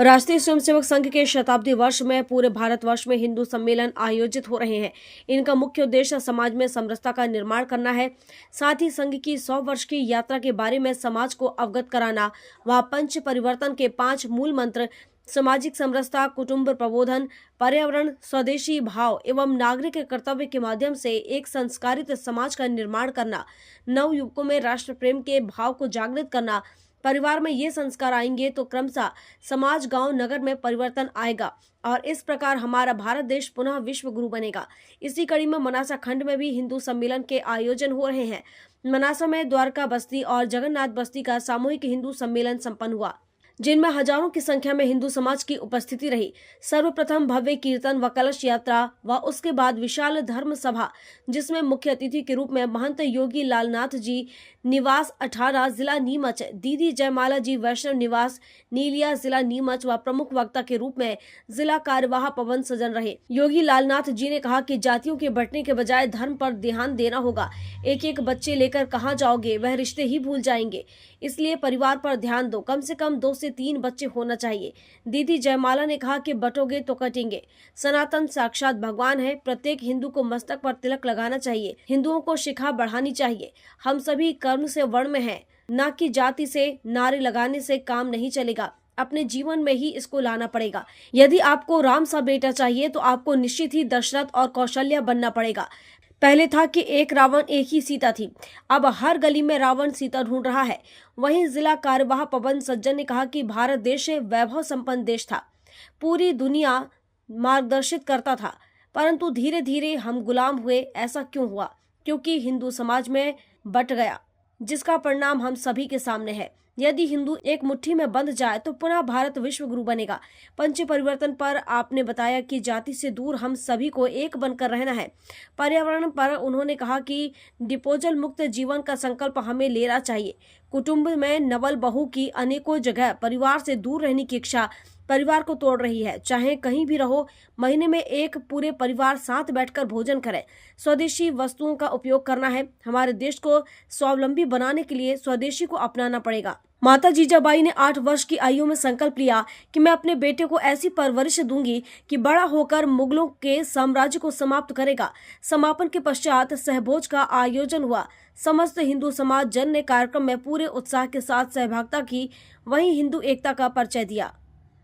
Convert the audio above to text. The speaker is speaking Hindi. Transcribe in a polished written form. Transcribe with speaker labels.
Speaker 1: राष्ट्रीय स्वयंसेवक संघ के शताब्दी वर्ष में पूरे भारतवर्ष में हिंदू सम्मेलन आयोजित हो रहे हैं। इनका मुख्य उद्देश्य समाज में समरसता का निर्माण करना है। साथ ही संघ की 100 वर्ष की यात्रा के बारे में समाज को अवगत कराना व पंच परिवर्तन के 5 मूल मंत्र सामाजिक समरसता, कुटुंब प्रबोधन, पर्यावरण, स्वदेशी भाव एवं नागरिक कर्तव्य के माध्यम से एक संस्कारित समाज का निर्माण करना, नव युवकों में राष्ट्र प्रेम के भाव को जागृत करना। परिवार में ये संस्कार आएंगे तो क्रमशः समाज, गांव, नगर में परिवर्तन आएगा और इस प्रकार हमारा भारत देश पुनः विश्व गुरु बनेगा। इसी कड़ी में मनासा खंड में भी हिंदू सम्मेलन के आयोजन हो रहे हैं। मनासा में द्वारका बस्ती और जगन्नाथ बस्ती का सामूहिक हिंदू सम्मेलन संपन्न हुआ, जिनमें हजारों की संख्या में हिंदू समाज की उपस्थिति रही। सर्वप्रथम भव्य कीर्तन व कलश यात्रा व उसके बाद विशाल धर्म सभा, जिसमें मुख्य अतिथि के रूप में महंत योगी लालनाथ जी निवास 18 जिला नीमच, दीदी जयमाला जी वैष्णव निवास नीलिया जिला नीमच व प्रमुख वक्ता के रूप में जिला कार्यवाह पवन सजन रहे। योगी लालनाथ जी ने कहा कि जातियों के बंटने के बजाय धर्म पर ध्यान देना होगा। एक एक बच्चे लेकर कहाँ जाओगे, वह रिश्ते ही भूल जाएंगे। इसलिए परिवार पर ध्यान दो, कम से कम 2 से 3 बच्चे होना चाहिए। दीदी जयमाला ने कहा कि बटोगे तो कटेंगे। सनातन साक्षात भगवान है, प्रत्येक हिंदू को मस्तक पर तिलक लगाना चाहिए। हिंदुओं को शिखा बढ़ानी चाहिए। हम सभी कर्म से वर्ण में हैं, न कि जाति से। नारे लगाने से काम नहीं चलेगा, अपने जीवन में ही इसको लाना पड़ेगा। यदि आपको राम सा बेटा चाहिए तो आपको निश्चित ही दशरथ और कौशल्या बनना पड़ेगा। पहले था कि एक रावण एक ही सीता थी, अब हर गली में रावण सीता ढूंढ रहा है। वहीं जिला कार्यवाह पवन सज्जन ने कहा कि भारत देश वैभव संपन्न देश था, पूरी दुनिया मार्गदर्शित करता था, परंतु धीरे धीरे हम गुलाम हुए। ऐसा क्यों हुआ? क्योंकि हिंदू समाज में बट गया, जिसका परिणाम हम सभी के सामने है। यदि हिंदू एक मुट्ठी में बंध जाए तो पुनः भारत विश्व गुरु बनेगा। पंच परिवर्तन पर आपने बताया कि जाति से दूर हम सभी को एक बनकर रहना है। पर्यावरण पर उन्होंने कहा कि डिस्पोजल मुक्त जीवन का संकल्प हमें लेना चाहिए। कुटुंब में नवल बहू की अनेकों जगह परिवार से दूर रहने की इच्छा परिवार को तोड़ रही है। चाहे कहीं भी रहो, महीने में एक पूरे परिवार साथ बैठकर भोजन करें। स्वदेशी वस्तुओं का उपयोग करना है। हमारे देश को स्वावलंबी बनाने के लिए स्वदेशी को अपनाना पड़ेगा। माता जीजाबाई ने 8 वर्ष की आयु में संकल्प लिया कि मैं अपने बेटे को ऐसी परवरिश दूंगी कि बड़ा होकर मुगलों के साम्राज्य को समाप्त करेगा। समापन के पश्चात सहभोज का आयोजन हुआ। समस्त हिंदू समाज जन ने कार्यक्रम में पूरे उत्साह के साथ सहभागिता की, वहीं हिंदू एकता का परिचय दिया।